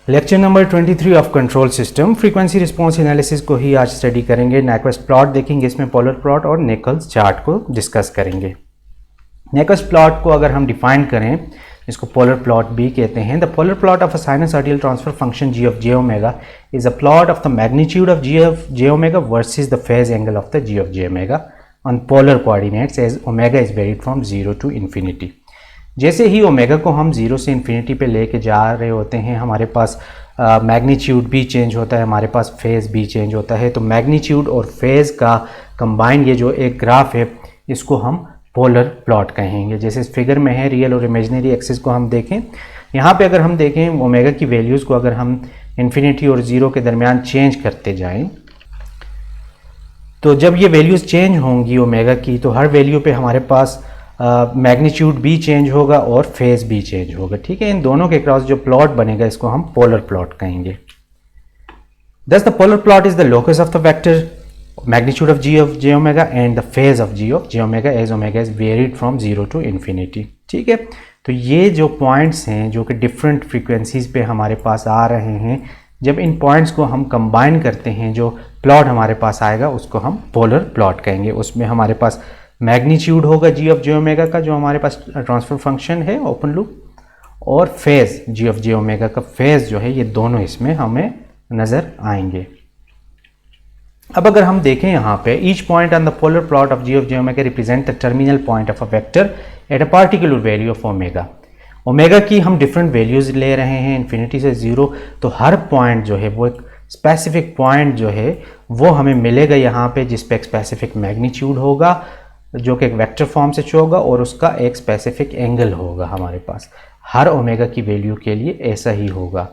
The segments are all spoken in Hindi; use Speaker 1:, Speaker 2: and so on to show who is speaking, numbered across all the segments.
Speaker 1: Lecture number 23 of control system frequency response analysis को ही आज स्टडी करेंगे। नाइक्वेस्ट प्लॉट देखेंगे, इसमें पोलर प्लॉट और निकल्स चार्ट को डिस्कस करेंगे। नाइक्वेस्ट प्लॉट को अगर हम डिफाइन करें, इसको पोलर प्लॉट भी कहते हैं। The polar plot of a sinusoidal transfer function g of j omega is a plot of the magnitude of g of j omega versus the phase angle of the g of j omega on polar coordinates as omega is varied from 0 to infinity। जैसे ही ओमेगा को हम 0 से इन्फिनिटी पे लेके जा रहे होते हैं, हमारे पास मैग्नीट्यूड भी चेंज होता है, हमारे पास फेज़ भी चेंज होता है। तो मैग्नीट्यूड और फेज़ का कंबाइन ये जो एक ग्राफ है, इसको हम पोलर प्लॉट कहेंगे। जैसे इस फिगर में है, रियल और इमेजिनरी एक्सिस को हम देखें, यहाँ पे अगर हम देखें ओमेगा की वैल्यूज़ को अगर हम इन्फिनिटी और 0 के दरमियान चेंज करते जाएं, तो जब ये वैल्यूज़ चेंज होंगी ओमेगा की, तो हर वैल्यू पे हमारे पास मैग्नीट्यूड भी चेंज होगा और फेज़ भी चेंज होगा। ठीक है, इन दोनों के क्रॉस जो प्लॉट बनेगा इसको हम पोलर प्लॉट कहेंगे। Thus the polar plot is the locus of the vector magnitude of g of j omega and the phase of g of j omega as omega is varied from 0 to infinity। ठीक है, तो ये जो पॉइंट्स हैं जो कि डिफरेंट फ्रीक्वेंसीज पे हमारे पास आ रहे हैं, जब इन पॉइंट्स को हम कंबाइन करते हैं, जो प्लॉट हमारे पास आएगा उसको हम पोलर प्लॉट कहेंगे। उसमें हमारे पास मैग्नीट्यूड होगा g ऑफ j ओमेगा का, जो हमारे पास ट्रांसफर फंक्शन है ओपन लूप, और phase g of j omega का फेज़ जो है, ये दोनों इसमें हमें नज़र आएंगे। अब अगर हम देखें यहाँ पे, each point on the polar plot of g of j omega represent the terminal point of a vector at a particular value of omega. Omega की हम डिफरेंट वैल्यूज़ ले रहे हैं, इन्फिनिटी से 0, तो हर पॉइंट जो है वो एक स्पेसिफिक पॉइंट जो है वो हमें मिलेगा यहाँ पे, जिस पे एक स्पेसिफिक मैग्नीट्यूड होगा जो कि एक वेक्टर फॉर्म से शो होगा, और उसका एक स्पेसिफिक एंगल होगा। हमारे पास हर ओमेगा की वैल्यू के लिए ऐसा ही होगा।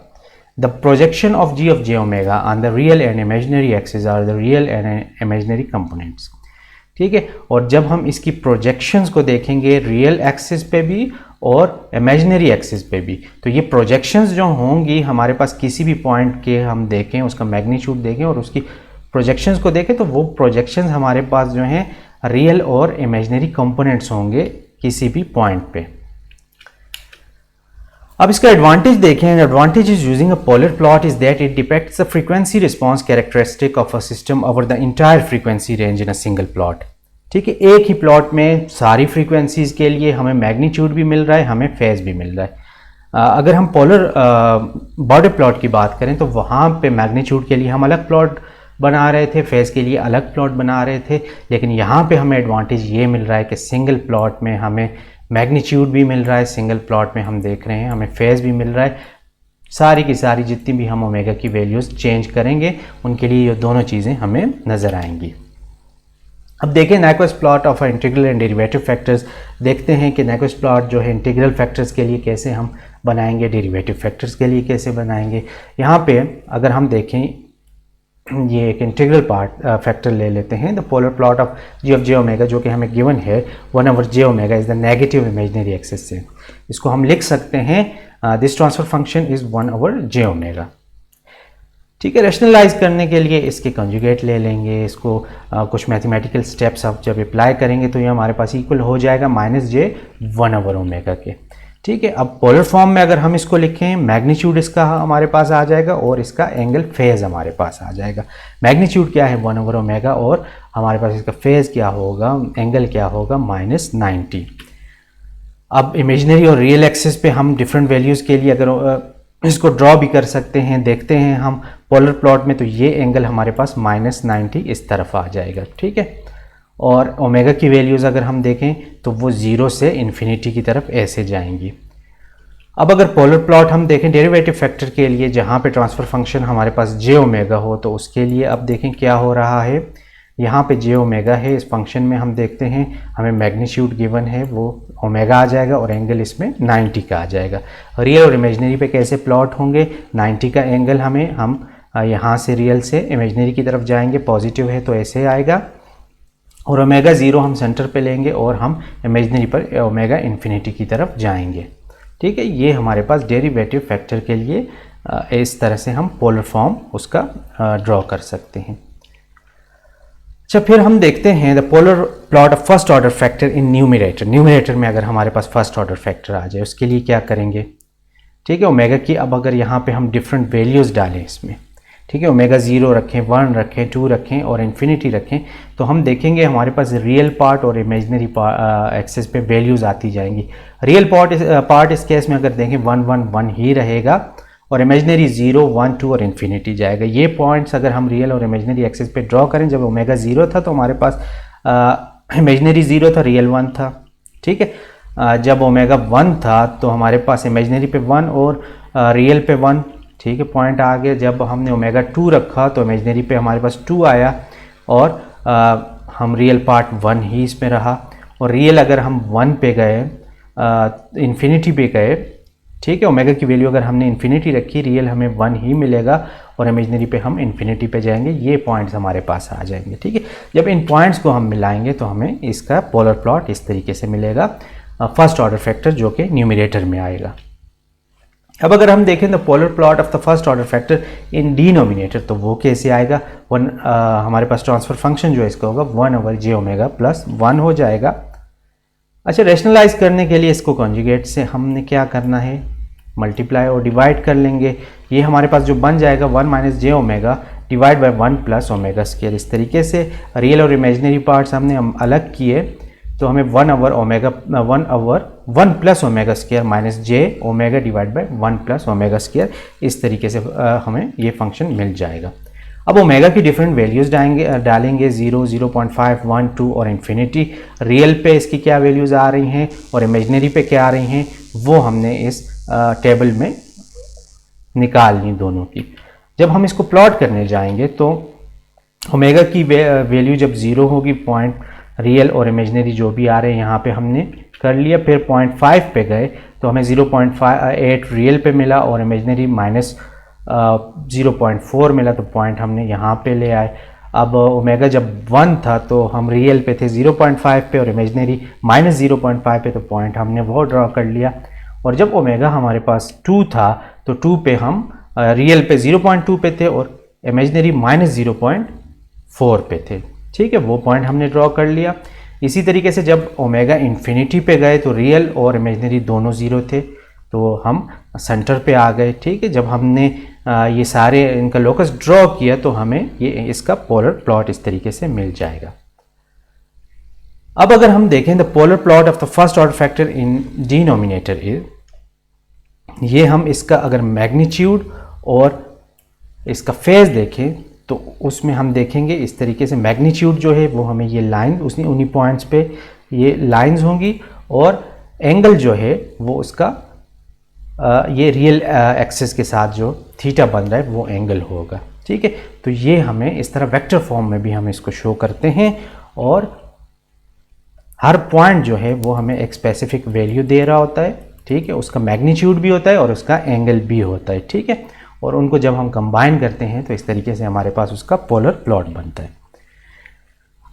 Speaker 1: The projection of g of j omega on the real and imaginary axis are the real and imaginary components. ठीक है, और जब हम इसकी प्रोजेक्शंस को देखेंगे रियल एक्सिस पे भी और इमेजिनरी एक्सिस पे भी, तो ये प्रोजेक्शंस जो होंगी हमारे पास किसी भी पॉइंट के हम देखें, उसका मैग्नीट्यूड देखें और उसकी प्रोजेक्शंस को देखें, तो वो प्रोजेक्शंस हमारे पास जो हैं रियल और इमेजिनरी कंपोनेंट्स होंगे किसी भी पॉइंट पे। अब इसका एडवांटेज देखें। Advantage is using a polar plot is that it depicts the frequency response characteristic of a system over the entire frequency range in a single plot. ठीक है, एक ही प्लॉट में सारी फ्रीक्वेंसीज के लिए हमें मैग्नीट्यूड भी मिल रहा है, हमें फेज भी मिल रहा है। अगर हम पोलर बॉर्डर प्लॉट की बात करें, तो वहाँ पे मैग्नीट्यूड के लिए हम अलग प्लॉट बना रहे थे, फेज़ के लिए अलग प्लॉट बना रहे थे, लेकिन यहाँ पे हमें एडवांटेज ये मिल रहा है कि सिंगल प्लॉट में हमें मैग्नीट्यूड भी मिल रहा है, सिंगल प्लॉट में हम देख रहे हैं हमें फेज़ भी मिल रहा है। सारी की सारी जितनी भी हम ओमेगा की वैल्यूज़ चेंज करेंगे उनके लिए ये दोनों चीज़ें हमें नज़र आएंगी। अब देखें Nyquist plot of integral and derivative factors. देखते हैं कि नाइक्वेस्ट प्लॉट जो है इंटीग्रल फैक्टर्स के लिए कैसे हम बनाएंगे, डेरिवेटिव फैक्टर्स के लिए कैसे बनाएंगे। यहाँ पे अगर हम देखें, ये एक इंटीग्रल फैक्टर ले लेते हैं, the polar plot of g of j omega, जो कि हमें गिवन है 1/j omega is the negative imaginary axis से। इसको हम लिख सकते हैं this transfer function is 1/j omega. ठीक है, रैशनलाइज करने के लिए इसके कंजुगेट ले लेंगे, इसको कुछ मैथमेटिकल स्टेप्स आप जब अप्लाई करेंगे तो ये हमारे पास इक्वल हो जाएगा -j 1/ओमेगा के। ठीक है, अब पोलर फॉर्म में अगर हम इसको लिखें, मैग्नीट्यूड इसका हमारे पास आ जाएगा और इसका एंगल फेज़ हमारे पास आ जाएगा। मैग्नीट्यूड क्या है 1/ओमेगा, और हमारे पास इसका फेज़ क्या होगा, एंगल क्या होगा -90। अब इमेजिनरी और रियल एक्सिस पे हम डिफरेंट वैल्यूज़ के लिए अगर इसको ड्रॉ भी कर सकते हैं, देखते हैं हम पोलर प्लॉट में, तो ये एंगल हमारे पास -90 इस तरफ आ जाएगा। ठीक है, और ओमेगा की वैल्यूज़ अगर हम देखें तो वो 0 से इन्फिनिटी की तरफ ऐसे जाएंगी। अब अगर पोलर प्लॉट हम देखें डेरिवेटिव फैक्टर के लिए, जहाँ पे ट्रांसफ़र फंक्शन हमारे पास j ओमेगा हो, तो उसके लिए अब देखें क्या हो रहा है। यहाँ पे j ओमेगा है, इस फंक्शन में हम देखते हैं हमें मैग्नीट्यूड गिवन है, वो ओमेगा आ जाएगा और एंगल इसमें 90 का आ जाएगा। रियल और इमेजिनरी पे कैसे प्लॉट होंगे, 90 का एंगल हम यहाँ से रियल से इमेजिनरी की तरफ जाएंगे, पॉजिटिव है तो ऐसे आएगा, और ओमेगा 0 हम सेंटर पे लेंगे और हम इमेजिनरी पर ओमेगा इन्फिनिटी की तरफ जाएंगे। ठीक है, ये हमारे पास डेरिवेटिव फैक्टर के लिए इस तरह से हम पोलर फॉर्म उसका ड्रॉ कर सकते हैं। अच्छा, फिर हम देखते हैं the polar plot of first order factor in numerator. Numerator में अगर हमारे पास फर्स्ट ऑर्डर फैक्टर आ जाए, उसके लिए क्या करेंगे। ठीक है। ओमेगा की अब अगर यहाँ पे हम डिफरेंट वैल्यूज़ डालें इसमें, ठीक है, ओमेगा 0 रखें, 1 रखें, 2 रखें और इन्फिनिटी रखें, तो हम देखेंगे हमारे पास रियल पार्ट और इमेजनरी एक्सेस पे वैल्यूज़ आती जाएंगी। रियल पार्ट इस केस में अगर देखें 1 1 1 ही रहेगा और इमेजनरी 0 1 2 और इन्फिनिटी जाएगा। ये पॉइंट्स अगर हम रियल और इमेजनरी एक्सेस पे ड्रॉ करें, जब ओमेगा 0 था तो हमारे पास इमेजनरी 0 था, रियल 1 था, ठीक है। जब ओमेगा 1 था तो हमारे पास इमेजनरी पे 1 और रियल पे 1, ठीक है, पॉइंट आ गया। जब हमने ओमेगा 2 रखा तो इमेजनरी पे हमारे पास 2 आया और हम रियल पार्ट 1 ही इसमें रहा। और रियल अगर हम 1 पे गए, इन्फिनिटी पे गए, ठीक है, ओमेगा की वैल्यू अगर हमने इन्फिनिटी रखी, रियल हमें 1 ही मिलेगा और इमेजनरी पे हम इन्फिनिटी पे जाएंगे, ये पॉइंट्स हमारे पास आ जाएंगे, ठीक है। जब इन पॉइंट्स को हम मिलाएंगे तो हमें इसका पोलर प्लॉट इस तरीके से मिलेगा, फर्स्ट ऑर्डर फैक्टर जो कि न्यूमरेटर में आएगा। अब अगर हम देखें the polar plot of the first order factor in denominator, तो वो कैसे आएगा? हमारे पास ट्रांसफर फंक्शन जो है इसका होगा 1/j + 1 हो जाएगा। अच्छा, रैशनलाइज करने के लिए इसको कॉन्जुगेट से हमने क्या करना है, मल्टीप्लाई और डिवाइड कर लेंगे। ये हमारे पास जो बन जाएगा 1 - j डिवाइड बाय 1 + ω²। इस तरीके से रियल और इमेजनरी पार्ट्स हमने हम अलग किए तो हमें 1/1 + ω² - j ω डिवाइड बाय 1 + ω², इस तरीके से हमें ये फंक्शन मिल जाएगा। अब ओमेगा की डिफरेंट वैल्यूज़ डालेंगे 0, 0.5, 1, 2 और इन्फिनिटी। रियल पे इसकी क्या वैल्यूज़ आ रही हैं और इमेजनरी पे क्या आ रही हैं, वो हमने इस टेबल में निकालनी दोनों की। जब हम इसको प्लॉट करने जाएंगे तो ओमेगा की वैल्यू जब 0 होगी, पॉइंट रियल और इमेजनरी जो भी आ रहे हैं यहाँ पे हमने कर लिया। फिर 0.5 पे गए तो हमें 0.8 रियल पे मिला और इमेजनरी -0.4 मिला, तो पॉइंट हमने यहाँ पे ले आए। अब ओमेगा जब 1 था तो हम रियल पे थे 0.5 पे और इमेजनरी -0.5 पे, तो पॉइंट हमने वो ड्रॉ कर लिया। और जब ओमेगा हमारे पास 2 था तो 2 पे हम रियल पे 0.2 पे थे और इमेजनरी -0.4 पे थे, ठीक है, वो पॉइंट हमने ड्रॉ कर लिया। इसी तरीके से जब ओमेगा इन्फिनिटी पे गए तो रियल और इमेजनरी दोनों 0 थे, तो हम सेंटर पे आ गए, ठीक है। जब हमने ये सारे इनका लोकस ड्रॉ किया तो हमें ये इसका पोलर प्लॉट इस तरीके से मिल जाएगा। अब अगर हम देखें the polar plot of the first order factor in denominator is, ये हम इसका अगर मैग्नीट्यूड और इसका फेज देखें तो उसमें हम देखेंगे इस तरीके से मैग्नीट्यूड जो है वो हमें ये लाइन उन्हीं पॉइंट्स पे ये लाइंस होंगी और एंगल जो है वो उसका ये रियल एक्सिस के साथ जो थीटा बन रहा है वो एंगल होगा, ठीक है। तो ये हमें इस तरह वेक्टर फॉर्म में भी हम इसको शो करते हैं और हर पॉइंट जो है वो हमें एक स्पेसिफिक वैल्यू दे रहा होता है, ठीक है, उसका मैग्नीट्यूड भी होता है और उसका एंगल भी होता है, ठीक है। और उनको जब हम कंबाइन करते हैं तो इस तरीके से हमारे पास उसका पोलर प्लॉट बनता है।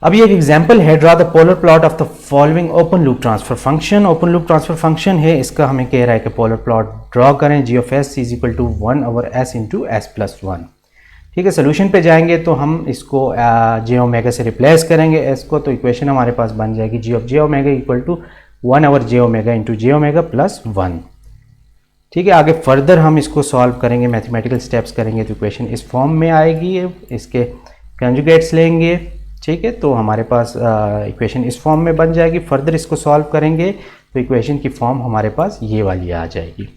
Speaker 1: अब ये एक एग्जांपल है, draw the polar plot of the following open loop transfer function. Open loop transfer function है, इसका हमें कह रहा है कि पोलर प्लॉट ड्रॉ करें, g of s = 1/s × s + 1, ठीक है। सोल्यूशन पे जाएंगे तो हम इसको j ओमेगा से रिप्लेस करेंगे s को, तो इक्वेशन हमारे पास बन जाएगी g of j omega = 1/j omega × j omega + 1, ठीक है। आगे फर्दर हम इसको सॉल्व करेंगे, मैथमेटिकल स्टेप्स करेंगे तो इक्वेशन इस फॉर्म में आएगी। इसके कंजुगेट्स लेंगे, ठीक है, तो हमारे पास इक्वेशन इस फॉर्म में बन जाएगी। फर्दर इसको सॉल्व करेंगे तो इक्वेशन की फॉर्म हमारे पास ये वाली आ जाएगी,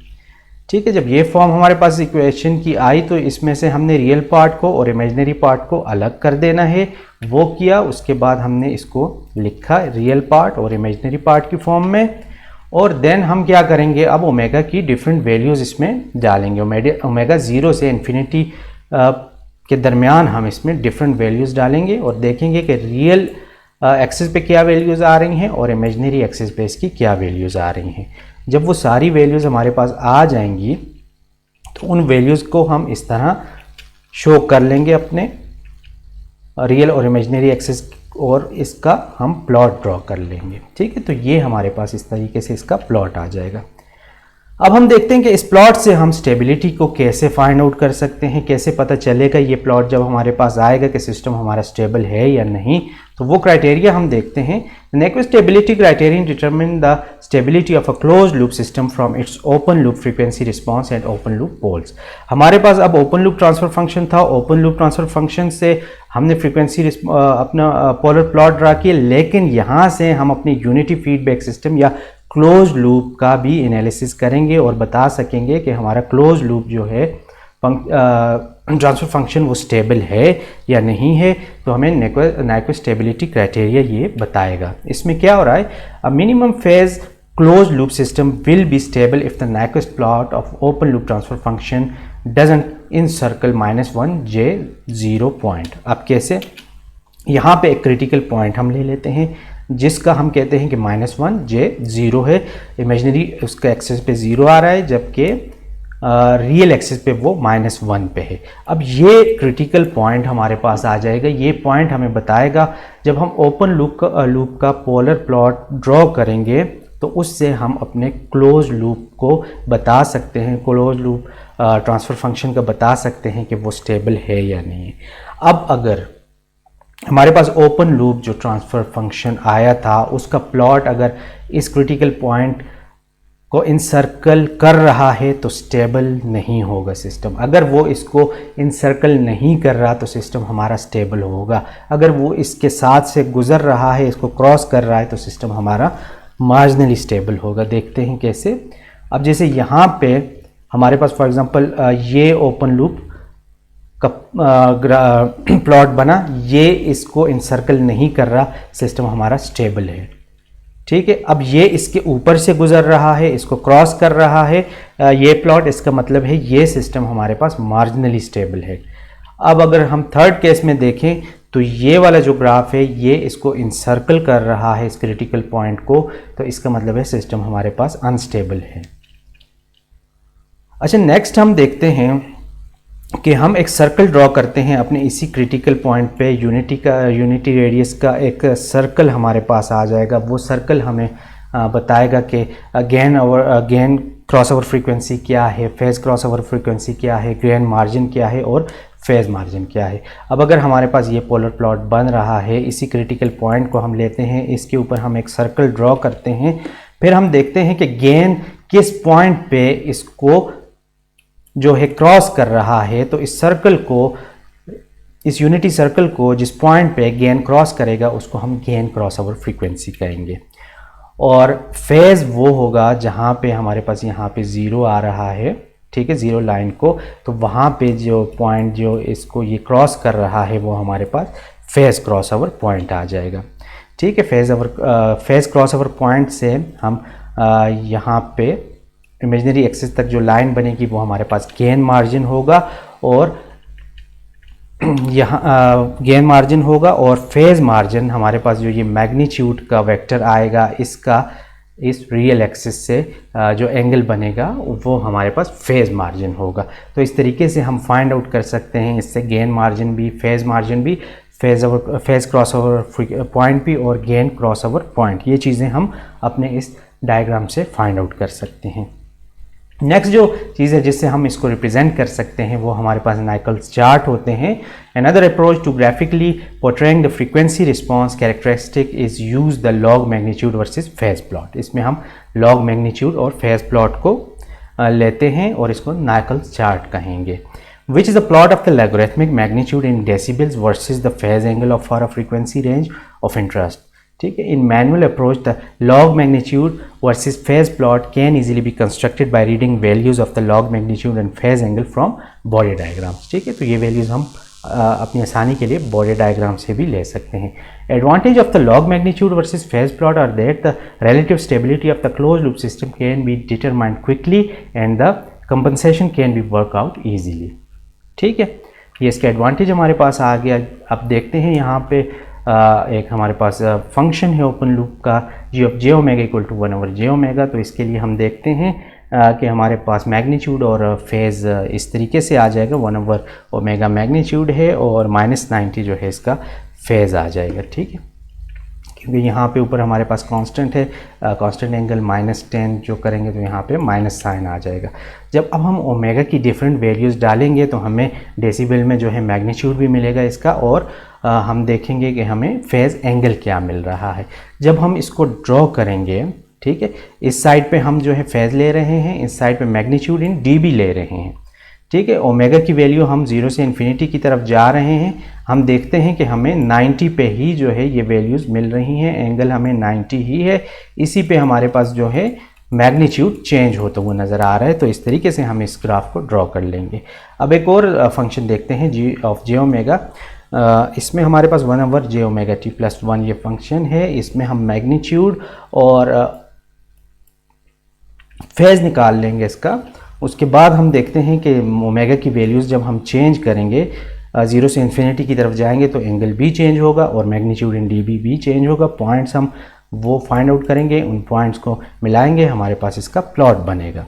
Speaker 1: ठीक है। जब ये फॉर्म हमारे पास इक्वेशन की आई तो इसमें से हमने रियल पार्ट को और इमेजनरी पार्ट को अलग कर देना है, वो किया। उसके बाद हमने इसको लिखा रियल पार्ट और इमेजनरी पार्ट की फॉर्म में, और देन हम क्या करेंगे, अब ओमेगा की डिफरेंट वैल्यूज़ इसमें डालेंगे। ओमेगा 0 से इन्फिनिटी के दरमियान हम इसमें डिफरेंट वैल्यूज़ डालेंगे और देखेंगे कि रियल एक्सिस पे क्या वैल्यूज़ आ रही हैं और इमेजनरी एक्सिस पे इसकी क्या वैल्यूज़ आ रही हैं। जब वो सारी वैल्यूज़ हमारे पास आ जाएंगी तो उन वैल्यूज़ को हम इस तरह शो कर लेंगे अपने रियल और इमेजनरी एक्सिस, और इसका हम प्लॉट ड्रॉ कर लेंगे, ठीक है। तो ये हमारे पास इस तरीके से इसका प्लॉट आ जाएगा। अब हम देखते हैं कि इस प्लॉट से हम स्टेबिलिटी को कैसे फाइंड आउट कर सकते हैं, कैसे पता चलेगा ये प्लॉट जब हमारे पास आएगा कि सिस्टम हमारा स्टेबल है या नहीं। तो वो क्राइटेरिया हम देखते हैं। Next stability criterion determine the stability of a close loop system from its open loop frequency response and open loop poles. हमारे पास अब ओपन लूप ट्रांसफर फंक्शन था, ओपन लूप ट्रांसफर फंक्शन से हमने फ्रीक्वेंसी अपना पोलर प्लॉट ड्रा किया, लेकिन यहाँ से हम अपनी यूनिटी फीडबैक सिस्टम या क्लोज लूप का भी एनालिसिस करेंगे और बता सकेंगे कि हमारा क्लोज लूप जो है ट्रांसफर फंक्शन वो स्टेबल है या नहीं है। तो हमें नाइक्वेस्ट स्टेबिलिटी क्राइटेरिया ये बताएगा। इसमें क्या हो रहा है, a minimum phase close loop system will be stable if the Nyquist plot of open loop transfer function doesn't encircle -1 J0 point. अब कैसे, यहाँ पे एक क्रिटिकल पॉइंट हम ले लेते हैं जिसका हम कहते हैं कि -1 J0 है। इमेजिनरी उसका एक्सेस पे 0 आ रहा है, जबकि रियल एक्सेस पे वो -1 पे है। अब ये क्रिटिकल पॉइंट हमारे पास आ जाएगा। ये पॉइंट हमें बताएगा जब हम ओपन लूप का पोलर प्लॉट ड्रॉ करेंगे तो उससे हम अपने क्लोज लूप को बता सकते हैं, क्लोज लूप ट्रांसफ़र फंक्शन का बता सकते हैं कि वो स्टेबल है या नहीं है। अब अगर हमारे पास ओपन लूप जो ट्रांसफ़र फंक्शन आया था उसका प्लॉट अगर इस क्रिटिकल पॉइंट को इनसर्कल कर रहा है तो स्टेबल नहीं होगा सिस्टम। अगर वो इसको इनसर्कल नहीं कर रहा तो सिस्टम हमारा स्टेबल होगा। अगर वो इसके साथ से गुज़र रहा है, इसको क्रॉस कर रहा है, तो सिस्टम हमारा मार्जिनली स्टेबल होगा। देखते हैं कैसे। अब जैसे यहाँ पे हमारे पास फॉर एग्जांपल ये ओपन लूप का प्लॉट बना, ये इसको इनसर्कल नहीं कर रहा, सिस्टम हमारा स्टेबल है। ठीक है। अब ये इसके ऊपर से गुजर रहा है, इसको क्रॉस कर रहा है ये प्लॉट, इसका मतलब है ये सिस्टम हमारे पास मार्जिनली स्टेबल है। अब अगर हम थर्ड केस में देखें तो ये वाला जो ग्राफ है ये इसको इनसर्कल कर रहा है इस क्रिटिकल पॉइंट को, तो इसका मतलब है सिस्टम हमारे पास अनस्टेबल है। अच्छा, नेक्स्ट हम देखते हैं कि हम एक सर्कल ड्रॉ करते हैं अपने इसी क्रिटिकल पॉइंट पे। यूनिटी रेडियस का एक सर्कल हमारे पास आ जाएगा। वो सर्कल हमें बताएगा कि गेन क्रॉस ओवर फ्रीक्वेंसी क्या है, फेज क्रॉस ओवर फ्रीक्वेंसी क्या है, गेन मार्जिन क्या है और फेज मार्जिन क्या है। अब अगर हमारे पास ये पोलर प्लॉट बन रहा है, इसी क्रिटिकल पॉइंट को हम लेते हैं, इसके ऊपर हम एक सर्कल ड्रॉ करते हैं, फिर हम देखते हैं कि गेन किस पॉइंट पे इसको जो है क्रॉस कर रहा है। तो इस सर्कल को, इस यूनिटी सर्कल को जिस पॉइंट पे गेन क्रॉस करेगा उसको हम गेन क्रॉस ओवर फ्रीक्वेंसी कहेंगे। और फेज वो होगा जहाँ पे हमारे पास यहाँ पे 0 आ रहा है, ठीक है, 0 लाइन को, तो वहाँ पे जो पॉइंट जो इसको ये क्रॉस कर रहा है वो हमारे पास फेज क्रॉस ओवर पॉइंट आ जाएगा। ठीक है। फेज क्रॉस ओवर पॉइंट से हम यहाँ पे इमेजिनरी एक्सिस तक जो लाइन बनेगी वो हमारे पास गेन मार्जिन होगा, और यहाँ गेन मार्जिन होगा, और फेज मार्जिन हमारे पास जो ये मैग्नीट्यूड का वेक्टर आएगा इसका इस रियल एक्सिस से जो एंगल बनेगा वो हमारे पास फेज मार्जिन होगा। तो इस तरीके से हम फाइंड आउट कर सकते हैं इससे गेन मार्जिन भी, फेज मार्जिन भी, फेज क्रॉस ओवर पॉइंट भी और गेन क्रॉस ओवर पॉइंट, ये चीज़ें हम अपने इस डायग्राम से फाइंड आउट कर सकते हैं। नेक्स्ट जो चीज़ है जिससे हम इसको रिप्रेजेंट कर सकते हैं वो हमारे पास नाइकल्स चार्ट होते हैं। Another approach to graphically portraying the frequency response characteristic is use the log magnitude versus phase plot. इसमें हम लॉग मैग्नीट्यूड और फेज प्लॉट को लेते हैं और इसको नाइकल्स चार्ट कहेंगे। Which is the plot of the logarithmic magnitude in decibels versus the phase angle of for a frequency range of interest. ठीक है। In manual approach the log magnitude versus phase plot can easily be constructed by reading values of the log magnitude and phase angle from body diagrams. ठीक है। तो ये वैल्यूज हम अपनी आसानी के लिए बॉडी डायग्राम से भी ले सकते हैं। Advantage of the log magnitude versus phase plot are that the relative stability of the close loop system can be determined quickly and the compensation can be work out easily. ठीक है। ये इसका एडवांटेज हमारे पास आ गया। अब देखते हैं यहाँ पे एक हमारे पास फंक्शन है ओपन लूप का G of j omega equal to 1/j omega. तो इसके लिए हम देखते हैं कि हमारे पास मैग्नीट्यूड और फेज इस तरीके से आ जाएगा, 1/ω मैग्नीट्यूड है और -90 जो है इसका फेज आ जाएगा। ठीक है। क्योंकि यहाँ पे ऊपर हमारे पास कांस्टेंट है, कांस्टेंट एंगल -10 जो करेंगे तो यहाँ पे माइनस साइन आ जाएगा। जब अब हम ओमेगा की डिफरेंट वैल्यूज़ डालेंगे तो हमें डेसिबल में जो है मैग्नीट्यूड भी मिलेगा इसका, और हम देखेंगे कि हमें फेज़ एंगल क्या मिल रहा है। जब हम इसको ड्रॉ करेंगे, ठीक है, इस साइड पे हम जो है फेज़ ले रहे हैं, इस साइड पे मैग्नीट्यूड इन dB ले रहे हैं, ठीक है। ओमेगा की वैल्यू हम 0 से इन्फिनिटी की तरफ जा रहे हैं। हम देखते हैं कि हमें 90 पे ही जो है ये वैल्यूज़ मिल रही हैं, एंगल हमें 90 ही है, इसी पे हमारे पास जो है मैग्नीट्यूड चेंज होता हुआ नज़र आ रहा है। तो इस तरीके से हम इस ग्राफ को ड्रॉ कर लेंगे। अब एक और फंक्शन देखते हैं जी ऑफ जे ओमेगा। इसमें हमारे पास 1/j⍵t+1 ये फंक्शन है। इसमें हम मैग्नीट्यूड और फेज़ निकाल लेंगे इसका। उसके बाद हम देखते हैं कि ओमेगा की वैल्यूज़ जब हम चेंज करेंगे, 0 से इन्फिनिटी की तरफ जाएंगे तो एंगल भी चेंज होगा और मैग्नीट्यूड इन dB भी चेंज होगा। पॉइंट्स हम वो फाइंड आउट करेंगे, उन पॉइंट्स को मिलाएंगे, हमारे पास इसका प्लॉट बनेगा,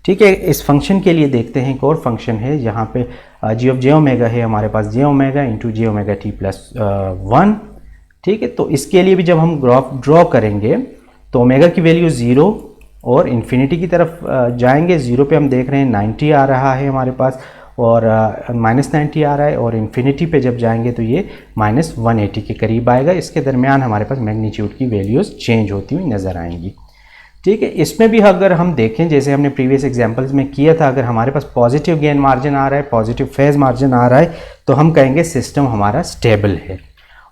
Speaker 1: ठीक है। इस फंक्शन के लिए देखते हैं एक और फंक्शन है, यहाँ पे जी ऑफ जे ओमेगा है हमारे पास j⍵t+1, ठीक है। तो इसके लिए भी जब हम ग्राफ ड्रॉ करेंगे तो ओमेगा की वैल्यू 0 और इन्फिनिटी की तरफ जाएंगे। 0 पे हम देख रहे हैं 90 आ रहा है हमारे पास, और -90 आ रहा है, और इन्फिनिटी पे जब जाएंगे तो ये -180 के करीब आएगा। इसके दरमियान हमारे पास मैग्नीट्यूड की वैल्यूज़ चेंज होती हुई नज़र आएंगी, ठीक है। इसमें भी अगर हम देखें, जैसे हमने प्रीवियस एग्जांपल्स में किया था, अगर हमारे पास पॉजिटिव गेन मार्जिन आ रहा है, पॉजिटिव फेज़ मार्जिन आ रहा है, तो हम कहेंगे सिस्टम हमारा स्टेबल है।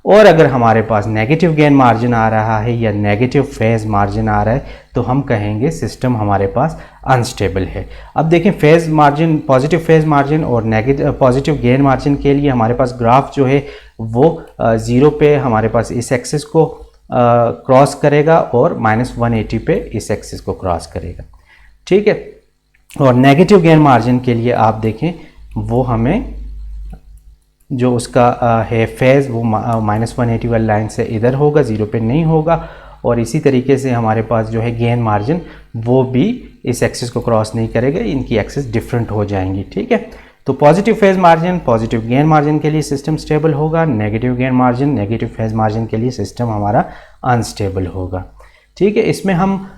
Speaker 1: और अगर हमारे पास नेगेटिव गेन मार्जिन आ रहा है या नेगेटिव फेज़ मार्जिन आ रहा है तो हम कहेंगे सिस्टम हमारे पास अनस्टेबल है। अब देखें phase margin, positive phase margin और नेगेटिव पॉजिटिव गेन मार्जिन के लिए हमारे पास ग्राफ जो है वो 0 पे हमारे पास इस एक्सिस को क्रॉस करेगा और -180 पे इस एक्सिस को क्रॉस करेगा, ठीक है। और नेगेटिव गेन मार्जिन के लिए आप देखें वो हमें जो उसका है फेज़ वो -180 वाली लाइन से इधर होगा, 0 पे नहीं होगा। और इसी तरीके से हमारे पास जो है गेन मार्जिन वो भी इस एक्सिस को क्रॉस नहीं करेगा, इनकी एक्सिस डिफरेंट हो जाएंगी, ठीक है। तो positive phase margin, positive gain margin के लिए सिस्टम स्टेबल होगा, negative gain margin, negative phase margin के लिए सिस्टम हमारा अनस्टेबल होगा, ठीक है। इसमें हम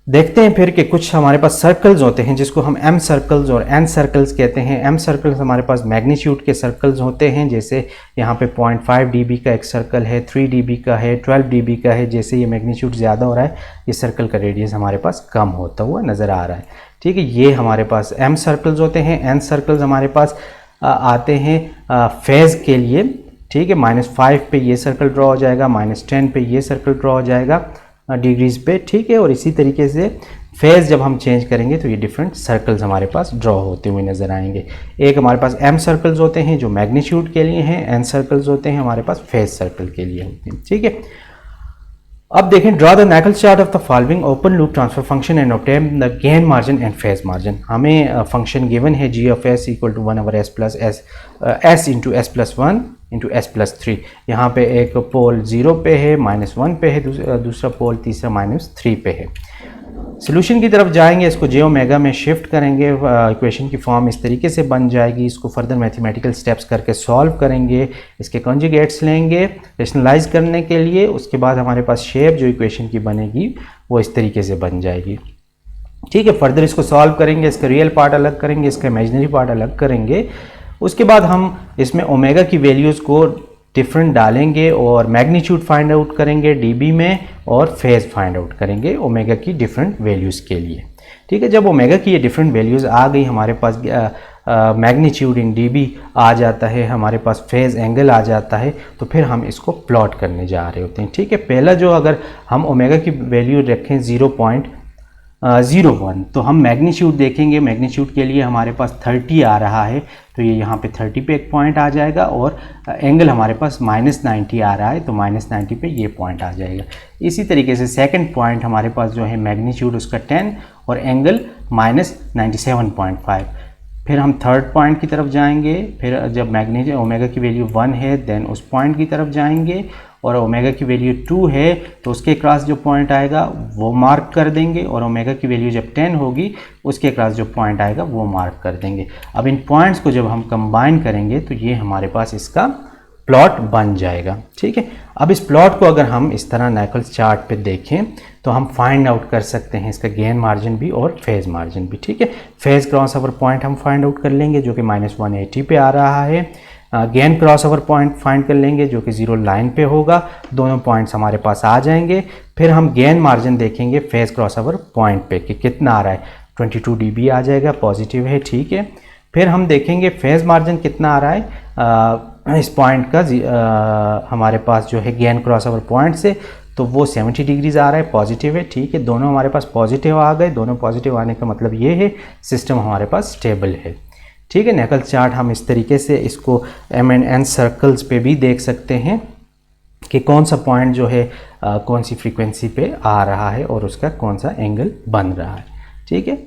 Speaker 1: देखते हैं फिर कि कुछ हमारे पास सर्कल्स होते हैं जिसको हम एम सर्कल्स और एन सर्कल्स कहते हैं। एम सर्कल्स हमारे पास मैग्नीट्यूड के सर्कल्स होते हैं, जैसे यहाँ पे 0.5 dB का एक सर्कल है, 3 dB का है, 12 dB का है। जैसे ये मैग्नीट्यूड ज़्यादा हो रहा है ये सर्कल का रेडियस हमारे पास कम होता हुआ नज़र आ रहा है, ठीक है। ये हमारे पास एम सर्कल्स होते हैं। एन सर्कल्स हमारे पास आते हैं फेज़ के लिए, ठीक है। -5 पे ये सर्कल ड्रॉ हो जाएगा, -10 पे ये सर्कल ड्रॉ हो जाएगा डिग्रीज पे, ठीक है। और इसी तरीके से फेज़ जब हम चेंज करेंगे तो ये डिफरेंट सर्कल्स हमारे पास ड्रॉ होते हुए नज़र आएंगे। एक हमारे पास एम सर्कल्स होते हैं जो मैग्नीट्यूड के लिए हैं, एन सर्कल्स होते हैं हमारे पास फेज़ सर्कल के लिए होते हैं, ठीक है। अब देखें, draw the Nichols chart of the following open loop transfer function and obtain the gain margin and phase margin. हमें फंक्शन गिवन है g of s equal to 1/s plus s into s+1 into s+3। यहाँ पे एक पोल 0 पे है, -1 पे है, दूसरा पोल तीसरा -3 पे है। सोल्यूशन की तरफ जाएंगे, इसको जे ओमेगा में शिफ्ट करेंगे, इक्वेशन की फॉर्म इस तरीके से बन जाएगी। इसको फर्दर मैथमेटिकल स्टेप्स करके सॉल्व करेंगे, इसके कॉन्जुगेट्स लेंगे रेशनलाइज करने के लिए। उसके बाद हमारे पास शेप जो इक्वेशन की बनेगी वो इस तरीके से बन जाएगी, ठीक है। फर्दर इसको सॉल्व करेंगे, इसका रियल पार्ट अलग करेंगे, इसका इमेजिनरी पार्ट अलग करेंगे। उसके बाद हम इसमें ओमेगा की वैल्यूज़ को डिफरेंट डालेंगे और मैग्नीट्यूड फाइंड आउट करेंगे dB में, और फेज़ फाइंड आउट करेंगे ओमेगा की डिफरेंट वैल्यूज़ के लिए, ठीक है। जब ओमेगा की ये डिफरेंट वैल्यूज़ आ गई, हमारे पास मैग्नीट्यूड इन dB आ जाता है, हमारे पास फेज़ एंगल आ जाता है, तो फिर हम इसको प्लॉट करने जा रहे होते हैं, ठीक है। पहला जो अगर हम ओमेगा की वैल्यू रखें 0.01 तो हम मैग्नीट्यूड देखेंगे। मैग्नीट्यूड के लिए हमारे पास 30 आ रहा है, तो ये यहाँ पे 30 पे एक पॉइंट आ जाएगा, और एंगल हमारे पास -90 आ रहा है तो -90 पे ये पॉइंट आ जाएगा। इसी तरीके से सेकंड पॉइंट हमारे पास जो है मैग्नीट्यूड उसका 10 और एंगल -97.5। फिर हम थर्ड पॉइंट की तरफ जाएंगे, फिर जब मैग्नीट्यूड ओमेगा की वैल्यू 1 है देन उस पॉइंट की तरफ जाएंगे, और ओमेगा की वैल्यू 2 है तो उसके क्रॉस जो पॉइंट आएगा वो मार्क कर देंगे, और ओमेगा की वैल्यू जब 10 होगी उसके क्रॉस जो पॉइंट आएगा वो मार्क कर देंगे। अब इन पॉइंट्स को जब हम कंबाइन करेंगे तो ये हमारे पास इसका प्लॉट बन जाएगा। ठीक है, अब इस प्लॉट को अगर हम इस तरह नैकल्स चार्ट पे देखें तो हम फाइंड आउट कर सकते हैं इसका गेन मार्जिन भी और फेज मार्जिन भी। ठीक है, फेज क्रॉस ओवर पॉइंट हम फाइंड आउट कर लेंगे जो कि -180 पे आ रहा है। Gain cross over point find कर लेंगे जो कि 0 लाइन पे होगा। दोनों पॉइंट्स हमारे पास आ जाएंगे। फिर हम गेन मार्जिन देखेंगे फेज क्रॉस ओवर पॉइंट पे कि कितना आ रहा है, 22 dB आ जाएगा, पॉजिटिव है। ठीक है, फिर हम देखेंगे फेज मार्जिन कितना आ रहा है इस पॉइंट का हमारे पास जो है गेन क्रॉस ओवर पॉइंट से, तो वो 70 डिग्रीज आ रहा है, पॉजिटिव है। ठीक है, दोनों हमारे पास पॉजिटिव आ गए। दोनों पॉजिटिव आने का मतलब ये है सिस्टम हमारे पास स्टेबल है। ठीक है, नैकल्स चार्ट हम इस तरीके से इसको M&N सर्कल्स पे भी देख सकते हैं कि कौन सा पॉइंट जो है कौन सी फ्रीक्वेंसी पे आ रहा है और उसका कौन सा एंगल बन रहा है। ठीक है,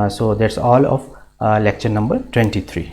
Speaker 1: so that's all of lecture number 23।